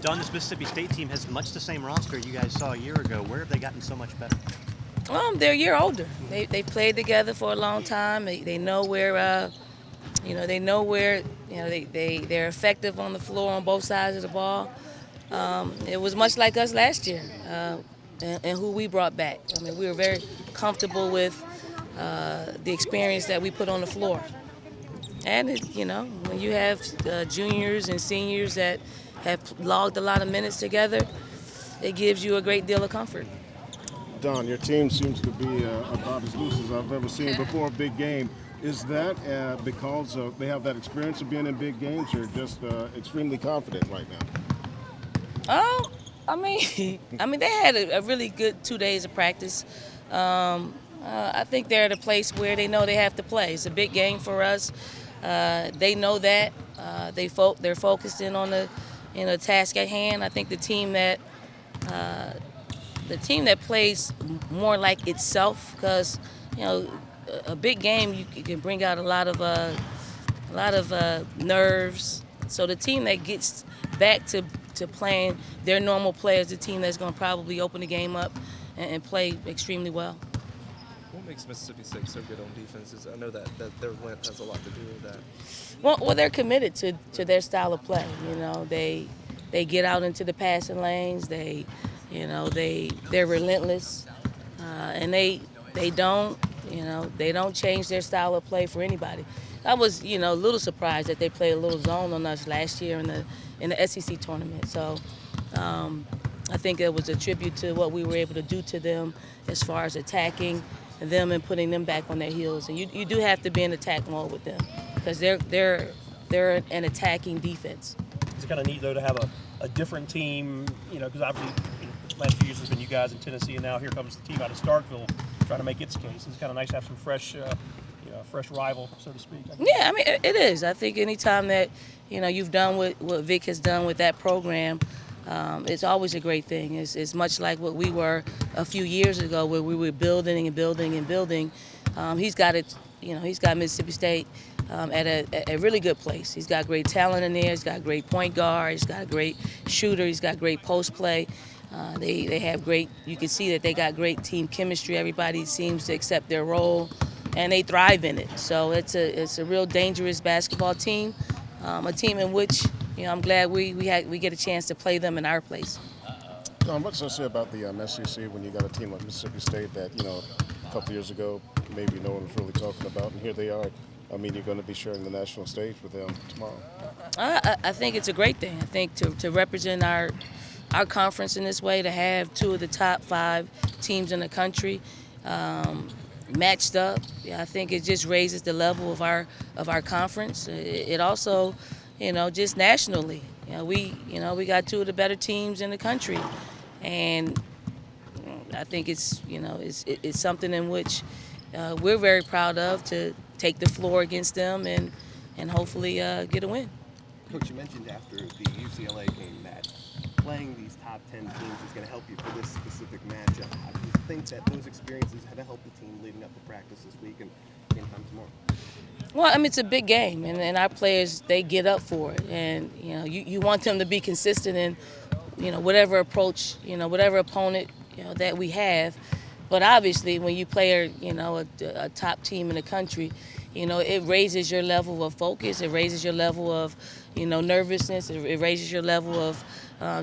Don, this Mississippi State team has much the same roster you guys saw a year ago. Where have they gotten so much better? They're a year older. They've played together for a long time. They know where they know where they're effective on the floor on both sides of the ball. It was much like us last year, and who we brought back. I mean, we were very comfortable with the experience that we put on the floor. And when you have juniors and seniors that have logged a lot of minutes together, it gives you a great deal of comfort. Don, your team seems to be about as loose as I've ever seen before a big game. Is that because they have that experience of being in big games, or just extremely confident right now? Oh, I mean, they had a really good 2 days of practice. I think they're at a place where they know they have to play. It's a big game for us. They know that. They're focused in on the task at hand. I think the team that plays more like itself, because a big game you can bring out a lot of nerves. So the team that gets back to playing their normal play is the team that's going to probably open the game up and play extremely well. What makes Mississippi State so good on defense? I know that their length has a lot to do with that. Well, they're committed to their style of play. They get out into the passing lanes. They're relentless, and they don't change their style of play for anybody. I was a little surprised that they played a little zone on us last year in the SEC tournament. So I think it was a tribute to what we were able to do to them as far as attacking them and putting them back on their heels. And you do have to be in attack mode with them, because they're an attacking defense. It's kind of neat, though, to have a different team, because obviously the last few years has been you guys in Tennessee, and now here comes the team out of Starkville trying to make its case. It's kind of nice to have some fresh rival, so to speak. Yeah, I mean, it is. I think anytime that, you've done what Vic has done with that program, it's always a great thing. It's much like what we were a few years ago, where we were building and building and building. He's got Mississippi State at a really good place. He's got great talent in there. He's got a great point guard. He's got a great shooter. He's got great post play. They have great. You can see that they got great team chemistry. Everybody seems to accept their role, and they thrive in it. So it's a real dangerous basketball team, a team in which I'm glad we get a chance to play them in our place. Don, what's to say about the SEC when you got a team like Mississippi State that a couple years ago maybe no one was really talking about, and here they are. I mean, you're going to be sharing the national stage with them tomorrow. I think it's a great thing. I think to represent our conference in this way, to have two of the top 5 teams in the country matched up, I think it just raises the level of our conference. It also, just nationally, we got two of the better teams in the country, and I think it's something in which we're very proud of, to take the floor against them and hopefully get a win. Coach, you mentioned after the UCLA game that playing these top 10 teams is going to help you for this specific matchup. How do you think that those experiences have helped the team leading up to practice this week and game time tomorrow? Well, I mean, it's a big game, and our players, they get up for it. And, you want them to be consistent in, whatever approach, whatever opponent, that we have. But obviously, when you play, a top team in the country, it raises your level of focus. It raises your level of, nervousness. It raises your level of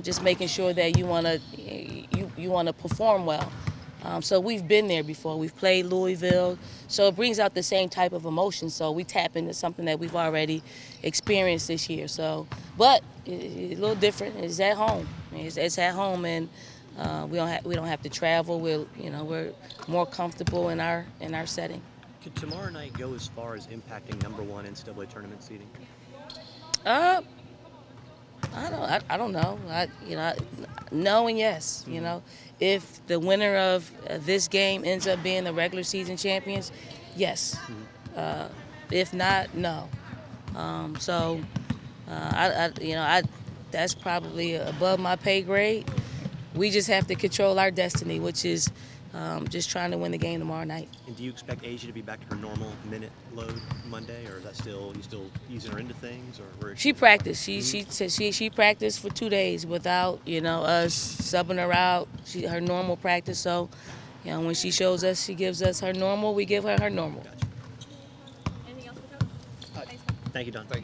just making sure that you want to perform well. So we've been there before. We've played Louisville. So it brings out the same type of emotion. So we tap into something that we've already experienced this year. So, but it's a little different. It's at home. It's at home, and we don't have to travel. We're more comfortable in our setting. Could tomorrow night go as far as impacting number 1 NCAA tournament seeding? I don't know. No and yes. If the winner of this game ends up being the regular season champions, yes. If not, no. That's probably above my pay grade. We just have to control our destiny, which is just trying to win the game tomorrow night. And do you expect Asia to be back to her normal minute load Monday, or is that still using her into things, or where is She practiced. She said she practiced for 2 days without us subbing her out. Her normal practice. So, when she shows us, she gives us her normal. We give her her normal. Gotcha. Anything else for Coach? Thank you, Don. Thank you.